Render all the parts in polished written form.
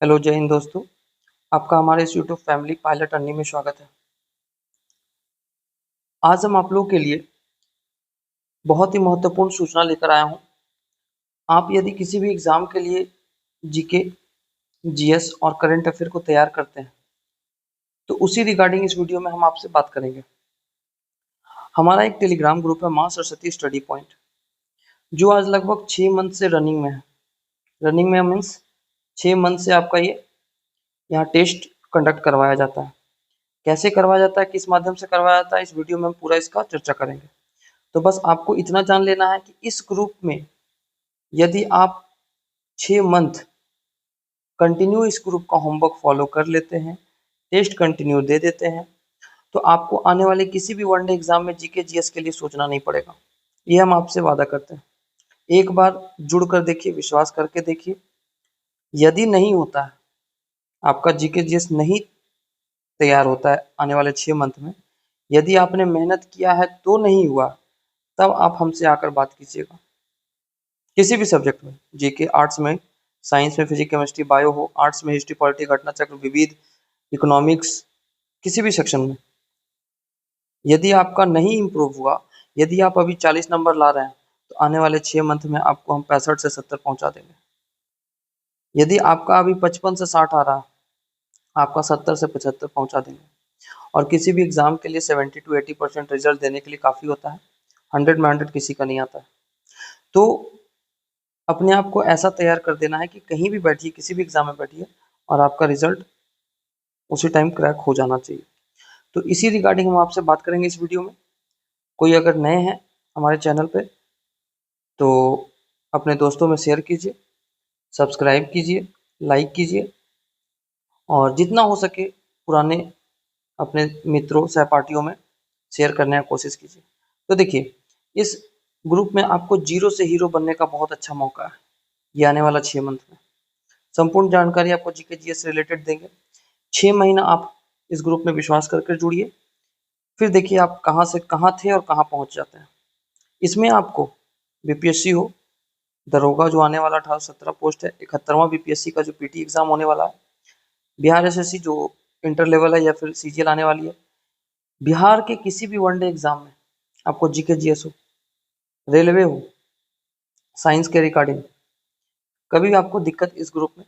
Hello जय हिंद दोस्तों। आपका हमारे इस यूट्यूब फैमिली पायलट अर्निंग में स्वागत है। आज हम आप लोगों के लिए बहुत ही महत्वपूर्ण सूचना लेकर आया हूँ। आप यदि किसी भी एग्जाम के लिए जीके, जीएस और करंट अफेयर को तैयार करते हैं तो उसी रिगार्डिंग इस वीडियो में हम आपसे बात करेंगे। हमारा एक टेलीग्राम ग्रुप है माँ सरस्वती स्टडी पॉइंट, जो आज लगभग 6 मंथ से रनिंग में है। रनिंग में मीन्स 6 मंथ से आपका ये यहाँ टेस्ट कंडक्ट करवाया जाता है। कैसे करवाया जाता है, किस माध्यम से करवाया जाता है, इस वीडियो में हम पूरा इसका चर्चा करेंगे। तो बस आपको इतना जान लेना है कि इस ग्रुप में यदि आप 6 मंथ कंटिन्यू इस ग्रुप का होमवर्क फॉलो कर लेते हैं, टेस्ट कंटिन्यू दे देते हैं, तो आपको आने वाले किसी भी वनडे एग्जाम में जीके जीएस के लिए सोचना नहीं पड़ेगा। ये हम आपसे वादा करते हैं। एक बार जुड़ कर देखिए, विश्वास करके देखिए। यदि नहीं होता है, आपका जीके जीएस नहीं तैयार होता है आने वाले 6 मंथ में, यदि आपने मेहनत किया है तो नहीं हुआ, तब आप हमसे आकर बात कीजिएगा। किसी भी सब्जेक्ट में, जीके, आर्ट्स में, साइंस में, फिजिक्स, केमिस्ट्री, बायो हो, आर्ट्स में हिस्ट्री, पॉलिटी, घटना चक्र, विविध, इकोनॉमिक्स, किसी भी सेक्शन में यदि आपका नहीं इम्प्रूव हुआ, यदि आप अभी 40 नंबर ला रहे हैं, तो आने वाले 6 मंथ में आपको हम 65 से 70 पहुंचा देंगे। यदि आपका अभी 55 से 60 आ रहा है, आपका 70 से 75 पहुंचा देंगे। और किसी भी एग्जाम के लिए 70 to 80% रिजल्ट देने के लिए काफ़ी होता है। 100 में 100 किसी का नहीं आता है। तो अपने आप को ऐसा तैयार कर देना है कि कहीं भी बैठिए, किसी भी एग्जाम में बैठिए और आपका रिजल्ट उसी टाइम क्रैक हो जाना चाहिए। तो इसी रिगार्डिंग हम आपसे बात करेंगे इस वीडियो में। कोई अगर नए हैं हमारे चैनल पे तो अपने दोस्तों में शेयर कीजिए, सब्सक्राइब कीजिए, लाइक कीजिए और जितना हो सके पुराने अपने मित्रों, सहपाठियों में शेयर करने की कोशिश कीजिए। तो देखिए, इस ग्रुप में आपको जीरो से हीरो बनने का बहुत अच्छा मौका है ये आने वाला 6 मंथ में। संपूर्ण जानकारी आपको जीके जीएस से रिलेटेड देंगे। 6 महीना आप इस ग्रुप में विश्वास करके जुड़िए, फिर देखिए आप कहाँ से कहाँ थे और कहाँ पहुँच जाते हैं। इसमें आपको बीपीएससी हो, दरोगा जो आने वाला 18-17 पोस्ट है, 71वां बीपीएससी का जो पीटी एग्जाम होने वाला है, बिहार एसएससी जो इंटर लेवल है या फिर सीजीएल आने वाली है, बिहार के किसी भी वनडे एग्जाम में आपको जीके जीएस हो, रेलवे हो, साइंस के रिगार्डिंग कभी भी आपको दिक्कत इस ग्रुप में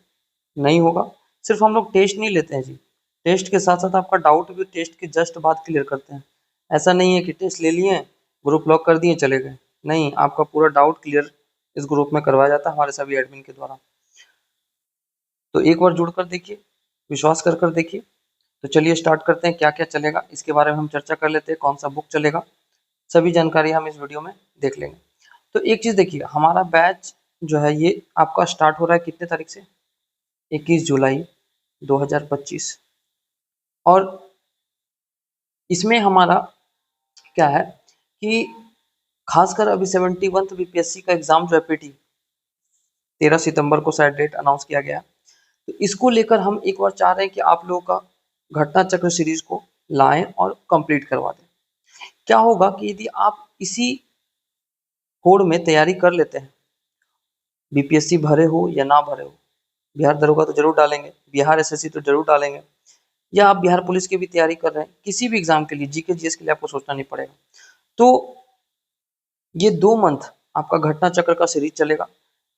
नहीं होगा। सिर्फ हम लोग टेस्ट नहीं लेते हैं जी, टेस्ट के साथ साथ आपका डाउट भी टेस्ट के जस्ट बाद क्लियर करते हैं। ऐसा नहीं है कि टेस्ट ले लिए, ग्रुप लॉक कर दिए, चले गए। नहीं, आपका पूरा डाउट क्लियर इस ग्रुप में करवाया जाता है हमारे सभी एडमिन के द्वारा। तो एक बार जुड़कर देखिए, विश्वास कर कर देखिए। तो चलिए स्टार्ट करते हैं, क्या क्या चलेगा इसके बारे में हम चर्चा कर लेते हैं, कौन सा बुक चलेगा, सभी जानकारी हम इस वीडियो में देख लेंगे। तो एक चीज़ देखिए, हमारा बैच जो है ये आपका स्टार्ट हो रहा है कितने तारीख से, 21 जुलाई 2025। और इसमें हमारा क्या है कि खासकर अभी 71th बीपीएससी का एग्जाम जो है पीटी, 13 सितंबर को शायद डेट अनाउंस किया गया। तो इसको लेकर हम एक बार चाह रहे हैं कि आप लोगों का घटना चक्र सीरीज को लाएं और कंप्लीट करवा दें। क्या होगा कि यदि आप इसी होड़ में तैयारी कर लेते हैं, बीपीएससी भरे हो या ना भरे हो, बिहार दरोगा तो जरूर डालेंगे, बिहार एसएससी तो जरूर डालेंगे, या आप बिहार पुलिस की भी तैयारी कर रहे हैं, किसी भी एग्जाम के लिए, जीके जीएस के लिए आपको सोचना नहीं पड़ेगा। तो ये 2 मंथ आपका घटना चक्र का सीरीज चलेगा।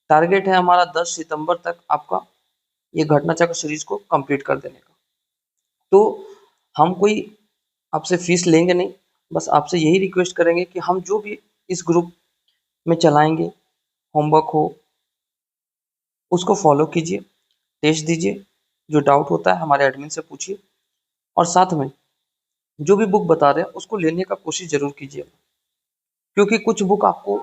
टारगेट है हमारा 10 सितंबर तक आपका ये घटना चक्र सीरीज को कंप्लीट कर देने का। तो हम कोई आपसे फीस लेंगे नहीं, बस आपसे यही रिक्वेस्ट करेंगे कि हम जो भी इस ग्रुप में चलाएंगे, होमवर्क हो, उसको फॉलो कीजिए, टेस्ट दीजिए, जो डाउट होता है हमारे एडमिन से पूछिए, और साथ में जो भी बुक बता रहे हैं उसको लेने का कोशिश जरूर कीजिए। क्योंकि कुछ बुक आपको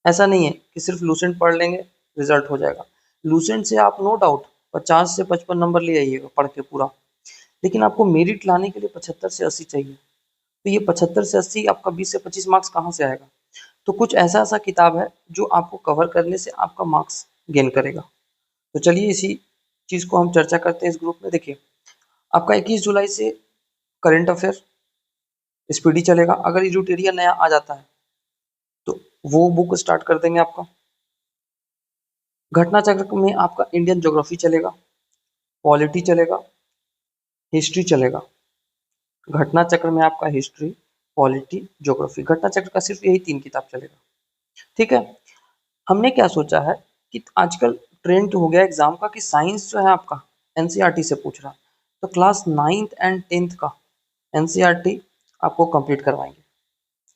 ऐसा नहीं है कि सिर्फ लूसेंट पढ़ लेंगे रिजल्ट हो जाएगा। लूसेंट से आप नो डाउट 50 से 55 नंबर ले आइएगा पढ़ के पूरा, लेकिन आपको मेरिट लाने के लिए 75 से 80 चाहिए। तो ये 75 से 80 आपका 20 से 25 मार्क्स कहाँ से आएगा। तो कुछ ऐसा ऐसा किताब है जो आपको कवर करने से आपका मार्क्स गेन करेगा। तो चलिए इसी चीज़ को हम चर्चा करते हैं इस ग्रुप में। देखिए, आपका 21 जुलाई से करंट अफेयर स्पीडी चलेगा। अगर इजूटेरिया नया आ जाता है तो वो बुक स्टार्ट कर देंगे आपका। घटना चक्र में आपका इंडियन ज्योग्राफी चलेगा, पॉलिटी चलेगा, हिस्ट्री चलेगा। घटना चक्र में आपका हिस्ट्री, पॉलिटी, ज्योग्राफी, घटना चक्र का सिर्फ यही 3 किताब चलेगा। ठीक है। हमने क्या सोचा है कि आजकल ट्रेंड हो गया एग्जाम का कि साइंस जो है आपका एनसीईआरटी से पूछ रहा है, तो क्लास 9th एंड 10th का एनसीईआरटी आपको कंप्लीट करवाएंगे।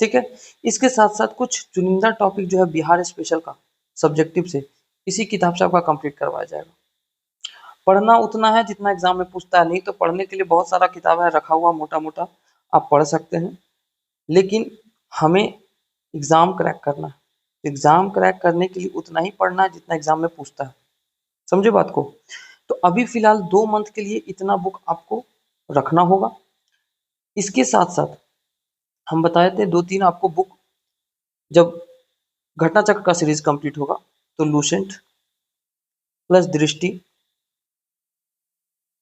ठीक है। इसके साथ साथ कुछ चुनिंदा टॉपिक जो है बिहार स्पेशल का सब्जेक्टिव से इसी किताब से आपका कंप्लीट करवाया जाएगा। पढ़ना उतना है जितना एग्जाम में पूछता है, नहीं तो पढ़ने के लिए बहुत सारा किताब है रखा हुआ मोटा मोटा, आप पढ़ सकते हैं। लेकिन हमें एग्जाम क्रैक करना है। एग्जाम क्रैक करने के लिए उतना ही पढ़ना है जितना एग्जाम में पूछता है। समझे बात को? तो अभी फिलहाल 2 मंथ के लिए इतना बुक आपको रखना होगा। इसके साथ साथ हम बताए थे 2-3 आपको बुक, जब घटना चक्र का सीरीज कंप्लीट होगा तो लूसेंट प्लस दृष्टि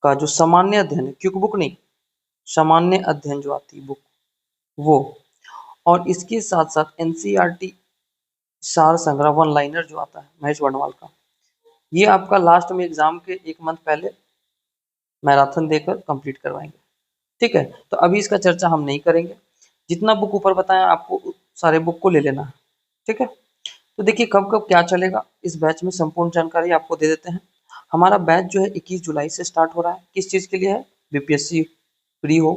का जो सामान्य अध्ययन है, क्विक बुक नहीं, सामान्य अध्ययन जो आती है बुक वो, और इसके साथ साथ एनसीईआरटी सार संग्रह वन लाइनर जो आता है महेश वर्णवाल का, ये आपका लास्ट में एग्जाम के 1 मंथ पहले मैराथन देकर कंप्लीट करवाएंगे। ठीक है। तो अभी इसका चर्चा हम नहीं करेंगे। जितना बुक ऊपर बताया आपको सारे बुक को ले लेना है। ठीक है। तो देखिए कब कब क्या चलेगा इस बैच में संपूर्ण जानकारी आपको दे देते हैं। हमारा बैच जो है 21 जुलाई से स्टार्ट हो रहा है। किस चीज़ के लिए है? बीपीएससी प्री हो,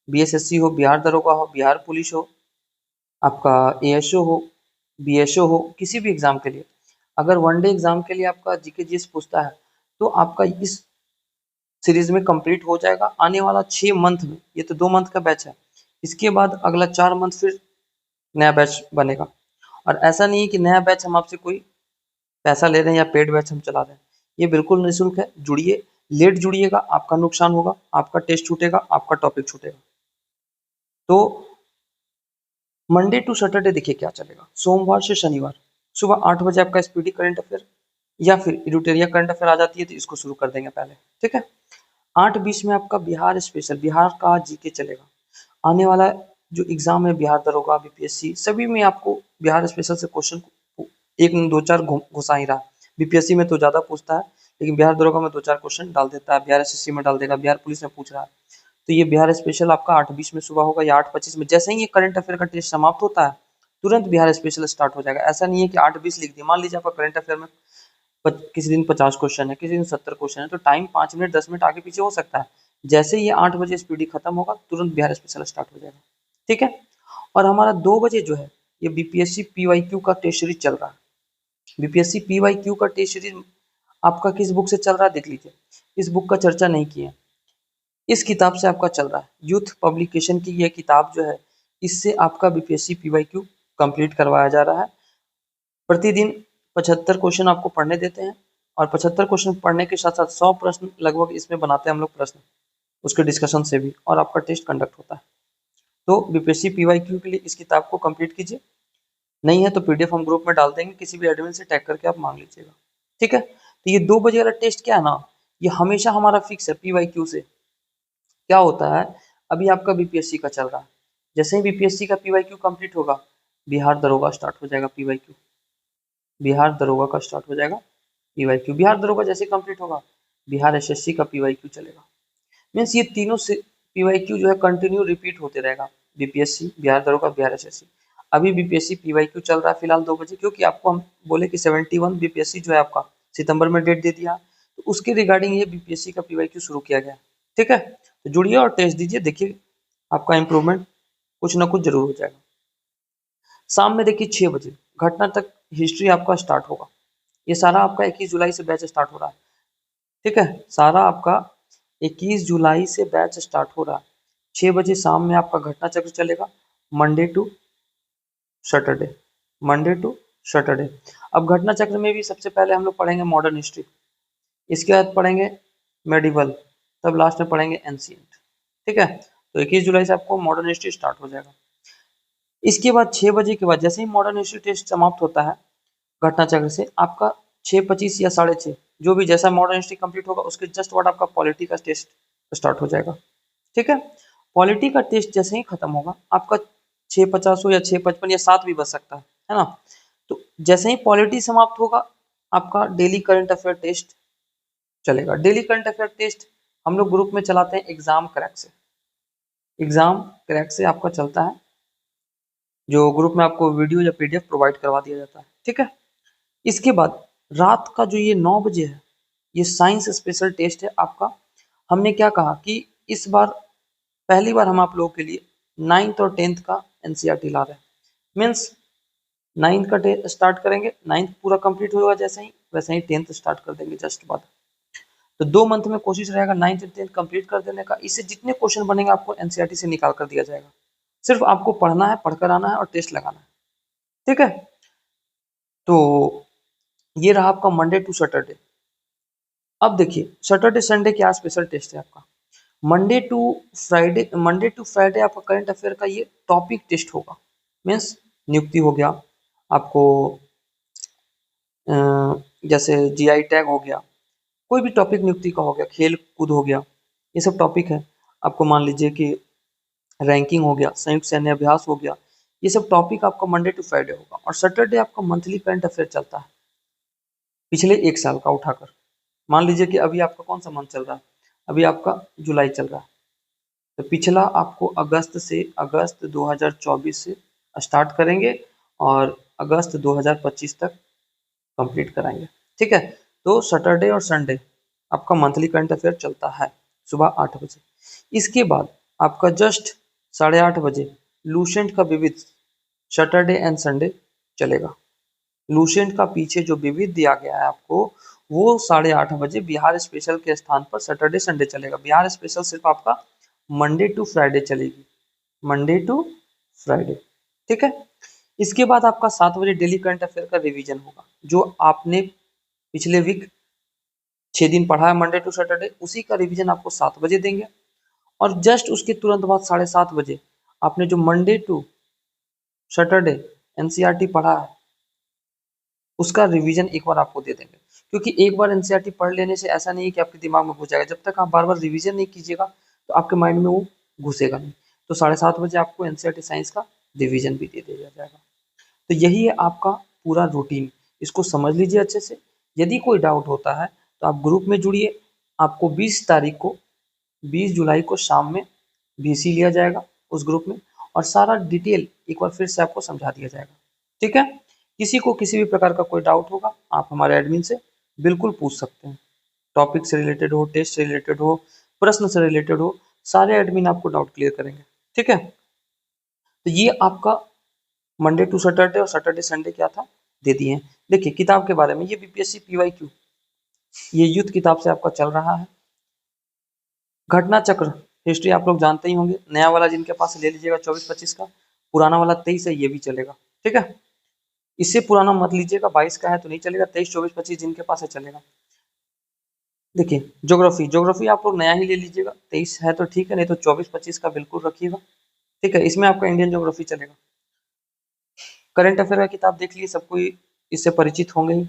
बीएसएससी हो, बिहार दरोगा हो, बिहार पुलिस हो, आपका एएसओ हो, बीएसओ हो, किसी भी एग्जाम के लिए अगर वनडे एग्जाम के लिए आपका जीके जीएस पूछता है तो आपका इस सीरीज में कंप्लीट हो जाएगा आने वाला 6 मंथ में। ये तो 2 मंथ का बैच है, इसके बाद अगला 4 मंथ फिर नया बैच बनेगा। और ऐसा नहीं है कि नया बैच हम आपसे कोई पैसा ले रहे हैं या पेड बैच हम चला रहे हैं, ये बिल्कुल निःशुल्क है। जुड़िए, लेट जुड़िएगा आपका नुकसान होगा, आपका टेस्ट छूटेगा, आपका टॉपिक छूटेगा। तो मंडे टू सैटरडे देखिए क्या चलेगा। सोमवार से शनिवार सुबह 8 बजे आपका स्पीडी करंट अफेयर या फिर एडिटोरियल करंट अफेयर आ जाती है तो इसको शुरू कर देंगे पहले। ठीक है। 8:20 में आपका बिहार स्पेशल, बिहार का जीके चलेगा। आने वाला जो एग्जाम है बिहार दरोगा, बीपीएससी सभी में आपको बिहार स्पेशल से क्वेश्चन एक दो चार घुसा ही रहा। बीपीएससी में तो ज्यादा पूछता है, लेकिन बिहार दरोगा में 2-4 क्वेश्चन डाल देता है, बिहार एसएससी में डाल देगा, बिहार पुलिस में पूछ रहा है। तो ये बिहार स्पेशल आपका 8:20 में सुबह होगा या 8:25 में। जैसे ही ये करंट अफेयर का टेस्ट समाप्त होता है तुरंत बिहार स्पेशल स्टार्ट हो जाएगा। ऐसा नहीं है कि 8:20 लिख दिया, मान लीजिए आपका करंट अफेयर में किसी दिन 50 क्वेश्चन है, किसी दिन 70 क्वेश्चन है, तो टाइम 5 मिनट 10 मिनट आगे पीछे हो सकता है। जैसे ही ये 8 बजे स्पीडी खत्म होगा तुरंत बिहार स्पेशल स्टार्ट हो जाएगा। ठीक है। और हमारा 2 बजे जो है ये बीपीएससी पीवाईक्यू का टेस्ट सीरीज चल रहा है। बीपीएससी पीवाईक्यू का टेस्ट सीरीज आपका किस बुक से चल रहा है देख लीजिए। इस बुक का चर्चा नहीं किया, इस किताब से आपका चल रहा है। यूथ पब्लिकेशन की यह किताब जो है इससे आपका बीपीएससी पीवाईक्यू कंप्लीट करवाया जा रहा है। प्रतिदिन 75 क्वेश्चन आपको पढ़ने देते हैं और 75 क्वेश्चन पढ़ने के साथ साथ 100 प्रश्न लगभग इसमें बनाते हैं हम लोग प्रश्न, उसके डिस्कशन से भी, और आपका टेस्ट कंडक्ट होता है। तो बीपीएससी पीवाईक्यू के लिए इस किताब को कंप्लीट कीजिए। नहीं है तो पीडीएफ हम ग्रुप में डाल देंगे, किसी भी एडमिन से टैग करके आप मांग लीजिएगा। ठीक है। तो ये 2 बजे वाला टेस्ट क्या है ना, ये हमेशा हमारा फिक्स है। पीवाईक्यू से क्या होता है, अभी आपका बीपीएससी का चल रहा है, जैसे ही बीपीएससी का पीवाईक्यू कंप्लीट होगा बिहार दरोगा स्टार्ट हो जाएगा। पीवाईक्यू बिहार दरोगा का स्टार्ट हो जाएगा पीवाईक्यू। बिहार दरोगा जैसे कंप्लीट होगा बिहार एसएससी का पीवाईक्यू चलेगा। मीन्स ये तीनों से पीवाईक्यू जो है कंटिन्यू रिपीट होते रहेगा। बीपीएससी, बिहार दरोगा, बिहार एसएससी। अभी बीपीएससी पीवाईक्यू चल रहा है फिलहाल 2 बजे, क्योंकि आपको हम बोले कि 71 बीपीएससी जो है आपका सितंबर में डेट दे दिया, तो उसके रिगार्डिंग ये बीपीएससी का पीवाईक्यू शुरू किया गया। ठीक है। तो जुड़िए और टेस्ट दीजिए, देखिए आपका इंप्रूवमेंट कुछ ना कुछ जरूर हो जाएगा। शाम में देखिए 6 बजे घटना तक हिस्ट्री आपका स्टार्ट होगा। ये सारा आपका 21 जुलाई से बैच स्टार्ट हो रहा है। ठीक है। सारा आपका 21 जुलाई से बैच स्टार्ट हो रहा है। 6 बजे शाम में आपका घटना चक्र चलेगा, Monday to Saturday, Monday to Saturday. अब घटना चक्र में भी सबसे पहले हम लोग पढ़ेंगे मॉडर्न हिस्ट्री, इसके बाद पढ़ेंगे मेडिवल, तब लास्ट में पढ़ेंगे एंशिएंट। ठीक है। तो 21 जुलाई से आपको मॉडर्न हिस्ट्री स्टार्ट हो जाएगा। इसके बाद 6 बजे के बाद जैसे ही मॉडर्न हिस्ट्री टेस्ट समाप्त होता है घटना चक्र से, आपका 6:25 या 6:30 जो भी जैसा मॉडर्न हिस्ट्री कंप्लीट होगा उसके जस्ट बाद आपका पॉलिटी का टेस्ट स्टार्ट हो जाएगा। ठीक है। पॉलिटी का टेस्ट जैसे ही खत्म होगा आपका 6:50 हो या 6:55 या 7 भी बच सकता है ना। तो जैसे ही पॉलिटी समाप्त होगा आपका डेली करंट अफेयर टेस्ट चलेगा। डेली करंट अफेयर टेस्ट हम लोग ग्रुप में चलाते हैं एग्जाम क्रैक से। एग्जाम क्रैक से आपका चलता है, जो ग्रुप में आपको वीडियो या पीडीएफ प्रोवाइड करवा दिया जाता है, ठीक है। इसके बाद रात का जो ये 9 बजे है, ये साइंस स्पेशल टेस्ट है आपका। हमने क्या कहा कि इस बार पहली बार हम आप लोगों के लिए 9th और 10th का एनसीईआरटी ला रहे हैं। मीन्स 9th का स्टार्ट करेंगे, 9th पूरा कंप्लीट होगा जैसे ही, वैसे ही 10th स्टार्ट कर देंगे जस्ट बाद। तो 2 मंथ में कोशिश रहेगा 9th और 10th कंप्लीट कर देने का। इससे जितने क्वेश्चन बनेंगे आपको एनसीईआरटी से निकाल कर दिया जाएगा। सिर्फ आपको पढ़ना है, पढ़कर आना है और टेस्ट लगाना है, ठीक है। तो ये रहा आपका मंडे टू सैटरडे। अब देखिए सैटरडे संडे क्या स्पेशल टेस्ट है आपका। मंडे टू फ्राइडे आपका करंट अफेयर का ये टॉपिक टेस्ट होगा। मीन्स नियुक्ति हो गया आपको, जैसे जीआई टैग हो गया, कोई भी टॉपिक नियुक्ति का हो गया, खेल कूद हो गया, ये सब टॉपिक है आपको। मान लीजिए कि रैंकिंग हो गया, संयुक्त सैन्य अभ्यास हो गया, ये सब टॉपिक आपका मंडे टू फ्राइडे होगा। और सैटरडे आपका मंथली करंट अफेयर चलता है पिछले 1 साल का उठाकर। मान लीजिए कि अभी आपका कौन सा मंथ चल रहा है, अभी आपका जुलाई चल रहा है, तो पिछला आपको अगस्त 2024 से स्टार्ट करेंगे और अगस्त 2025 तक कंप्लीट कराएंगे, ठीक है। तो सैटरडे और संडे आपका मंथली करंट अफेयर चलता है सुबह 8 बजे। इसके बाद आपका जस्ट 8:30 बजे लूसेंट का विविध सैटरडे एंड संडे चलेगा। लूसेंट का पीछे जो विविध दिया गया है आपको, वो 8:30 बजे बिहार स्पेशल के स्थान पर सैटरडे संडे चलेगा। बिहार स्पेशल सिर्फ आपका मंडे टू फ्राइडे चलेगी, मंडे टू फ्राइडे, ठीक है। इसके बाद आपका 7 बजे डेली करंट अफेयर का रिवीजन होगा। जो आपने पिछले वीक 6 दिन पढ़ा है मंडे टू सैटरडे, उसी का रिवीजन आपको 7 बजे देंगे। और जस्ट उसके तुरंत बाद 7:30 बजे आपने जो मंडे टू सैटरडे एनसीईआरटी पढ़ा है, उसका रिवीजन एक बार आपको दे देंगे। क्योंकि एक बार एनसीईआरटी पढ़ लेने से ऐसा नहीं है कि आपके दिमाग में घुस जाएगा। जब तक आप बार बार रिवीजन नहीं कीजिएगा तो आपके माइंड में वो घुसेगा नहीं। तो 7:30 बजे आपको एनसीईआरटी साइंस का रिवीजन भी दे दिया जाएगा। तो यही है आपका पूरा रूटीन, इसको समझ लीजिए अच्छे से। यदि कोई डाउट होता है तो आप ग्रुप में जुड़िए। आपको 20 जुलाई को शाम में वीसी लिया जाएगा उस ग्रुप में, और सारा डिटेल एक बार फिर से आपको समझा दिया जाएगा, ठीक है। किसी को किसी भी प्रकार का कोई डाउट होगा आप हमारे एडमिन से बिल्कुल पूछ सकते हैं। टॉपिक से रिलेटेड हो, टेस्ट से रिलेटेड हो, प्रश्न से रिलेटेड हो, सारे एडमिन आपको डाउट क्लियर करेंगे, ठीक है। तो ये आपका मंडे टू सैटरडे और सैटरडे संडे क्या था दे दिए हैं। देखिए किताब के बारे में, ये बीपीएससी पीवाईक्यू, ये युद्ध किताब से आपका चल रहा है। घटना चक्र हिस्ट्री आप लोग जानते ही होंगे। नया वाला जिनके पास ले लीजिएगा 24-25 का, पुराना वाला 23 है, ये भी चलेगा, ठीक है। इससे पुराना मत लीजिएगा, 22 का है तो नहीं चलेगा, 23, 24, 25 जिनके पास है चलेगा। देखिए ज्योग्राफी आप लोग नया ही ले लीजिएगा, 23 है तो ठीक है, नहीं तो 24-25 का बिल्कुल रखिएगा, ठीक है। इसमें आपका इंडियन ज्योग्राफी चलेगा। करंट अफेयर का किताब देख लीजिए, सबको इससे परिचित होंगे ही।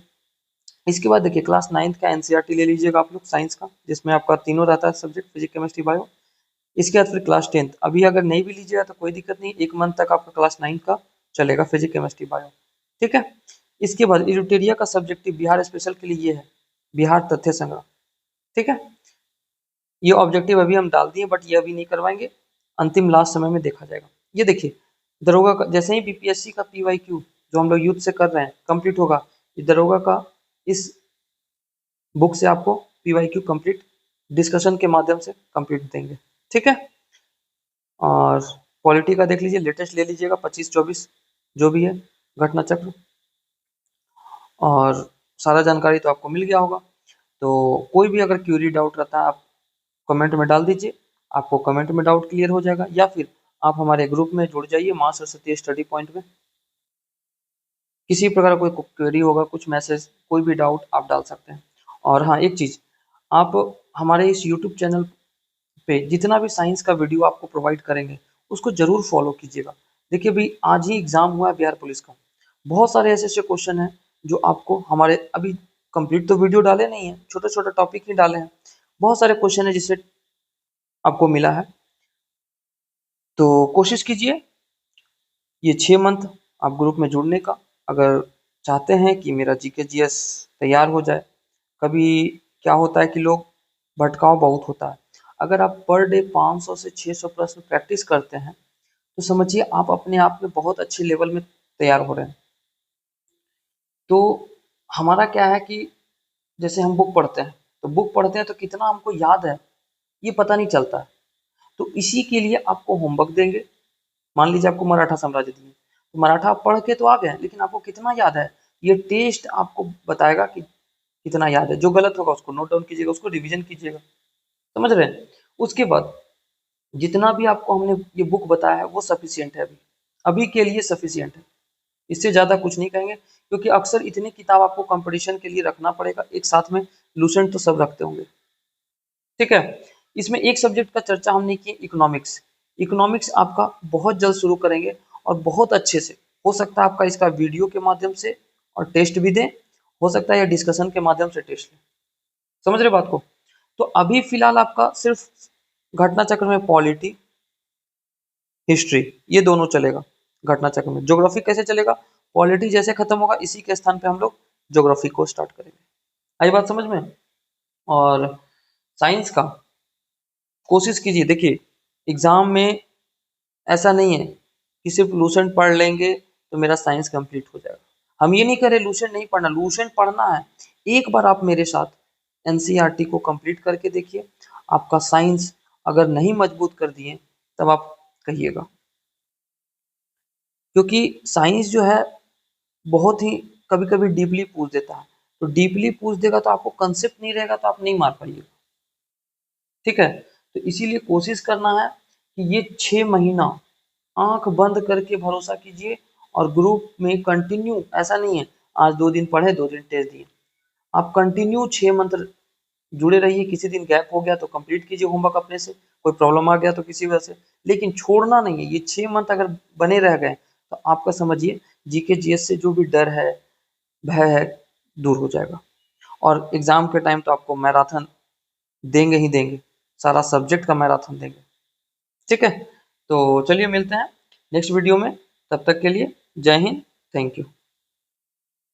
इसके बाद देखिए क्लास 9th का एनसीईआरटी ले लीजिएगा आप लोग साइंस का, जिसमें आपका तीनों रहता है सब्जेक्ट, फिजिक्स केमिस्ट्री बायो। इसके बाद फिर क्लास 10th, अभी अगर नहीं भी लीजिएगा तो कोई दिक्कत नहीं, 1 मंथ तक आपका क्लास 9 का चलेगा, फिजिक्स केमिस्ट्री बायो, ठीक है। इसके बाद इरिटेरिया का सब्जेक्टिव बिहार स्पेशल के लिए ये है, बिहार तथ्य संग्रह, ठीक है। ये ऑब्जेक्टिव अभी हम डाल दिए, बट ये अभी नहीं करवाएंगे, अंतिम लास्ट समय में देखा जाएगा। ये देखिए दरोगा का, जैसे ही बीपीएससी का पीवाईक्यू जो हम लोग यूथ से कर रहे हैं कंप्लीट होगा, ये दरोगा का इस बुक से आपको पीवाईक्यू कंप्लीट डिस्कशन के माध्यम से कंप्लीट देंगे, ठीक है। और पॉलिटी का देख लीजिए, लेटेस्ट ले लीजिएगा 25-24 जो भी है घटना चक्र, और सारा जानकारी तो आपको मिल गया होगा। तो कोई भी अगर क्यूरी डाउट रहता है आप कमेंट में डाल दीजिए, आपको कमेंट में डाउट क्लियर हो जाएगा, या फिर आप हमारे ग्रुप में जुड़ जाइए माँ सरस्वती स्टडी पॉइंट में। किसी प्रकार का कोई क्वेरी होगा, कुछ मैसेज, कोई भी डाउट आप डाल सकते हैं। और हाँ एक चीज़, आप हमारे इस यूट्यूब चैनल पे जितना भी साइंस का वीडियो आपको प्रोवाइड करेंगे उसको जरूर फॉलो कीजिएगा। देखिए अभी आज ही एग्जाम हुआ है बिहार पुलिस का, बहुत सारे ऐसे ऐसे क्वेश्चन हैं जो आपको हमारे अभी कंप्लीट तो वीडियो डाले नहीं है, छोटे छोटे टॉपिक ही डाले हैं, बहुत सारे क्वेश्चन है जिससे आपको मिला है। तो कोशिश कीजिए ये 6 मंथ आप ग्रुप में जुड़ने का। अगर चाहते हैं कि मेरा जीके जीएस तैयार हो जाए। कभी क्या होता है कि लोग भटकाव बहुत होता है। अगर आप पर डे 500 से 600 प्रश्न प्रैक्टिस करते हैं तो समझिए आप अपने आप में बहुत अच्छे लेवल में तैयार हो रहे हैं। तो हमारा क्या है कि जैसे हम बुक पढ़ते हैं, तो बुक पढ़ते हैं तो कितना हमको याद है ये पता नहीं चलता है। तो इसी के लिए आपको होमवर्क देंगे। मान लीजिए आपको मराठा साम्राज्य दिए, तो मराठा आप पढ़ के तो आ गए, लेकिन आपको कितना याद है ये टेस्ट आपको बताएगा कि कितना याद है। जो गलत होगा उसको नोट डाउन कीजिएगा, उसको रिवीजन कीजिएगा। समझ रहे हैं? उसके बाद जितना भी आपको हमने ये बुक बताया है वो सफिशियंट है, अभी अभी के लिए सफिशियंट है। इससे ज़्यादा कुछ नहीं कहेंगे, क्योंकि अक्सर इतनी किताब आपको कंपटीशन के लिए रखना पड़ेगा एक साथ में। लूसेंट तो सब रखते होंगे, ठीक है। इसमें एक सब्जेक्ट का चर्चा हमने की, इकोनॉमिक्स। इकोनॉमिक्स आपका बहुत जल्द शुरू करेंगे और बहुत अच्छे से। हो सकता है आपका इसका वीडियो के माध्यम से और टेस्ट भी दें, हो सकता है या डिस्कशन के माध्यम से टेस्ट लें। समझ रहे बात को? तो अभी फिलहाल आपका सिर्फ घटना चक्र में पॉलिटी, हिस्ट्री, ये दोनों चलेगा। घटना चक्र में ज्योग्राफी कैसे चलेगा? पॉलिटी जैसे खत्म होगा इसी के स्थान पे हम लोग ज्योग्राफी को स्टार्ट करेंगे। आई बात समझ में? और साइंस का कोशिश कीजिए। देखिए एग्जाम में ऐसा नहीं है कि सिर्फ लूसेंट पढ़ लेंगे तो मेरा साइंस कंप्लीट हो जाएगा। हम ये नहीं कह रहे लूसेंट नहीं पढ़ना, लूसेंट पढ़ना है। एक बार आप मेरे साथ एनसीईआरटी को कंप्लीट करके देखिए, आपका साइंस अगर नहीं मजबूत कर दिए तब आप कहिएगा। क्योंकि साइंस जो है बहुत ही कभी कभी डीपली पूछ देता है, तो डीपली पूछ देगा तो आपको कंसेप्ट नहीं रहेगा तो आप नहीं मार पाइएगा, ठीक है। तो इसीलिए कोशिश करना है कि ये 6 महीना आंख बंद करके भरोसा कीजिए और ग्रुप में कंटिन्यू। ऐसा नहीं है आज 2 दिन पढ़े 2 दिन टेस्ट दिए, आप कंटिन्यू 6 मंथ जुड़े रहिए। किसी दिन गैप हो गया तो कंप्लीट कीजिए होमवर्क अपने से, कोई प्रॉब्लम आ गया तो किसी वजह से, लेकिन छोड़ना नहीं है। ये 6 मंथ अगर बने रह गए तो आपका समझिए जीके जीएस से जो भी डर है, भय है, दूर हो जाएगा। और एग्जाम के टाइम तो आपको मैराथन देंगे ही देंगे, सारा सब्जेक्ट का मैराथन देंगे, ठीक है। तो चलिए मिलते हैं नेक्स्ट वीडियो में, तब तक के लिए जय हिंद, थैंक यू।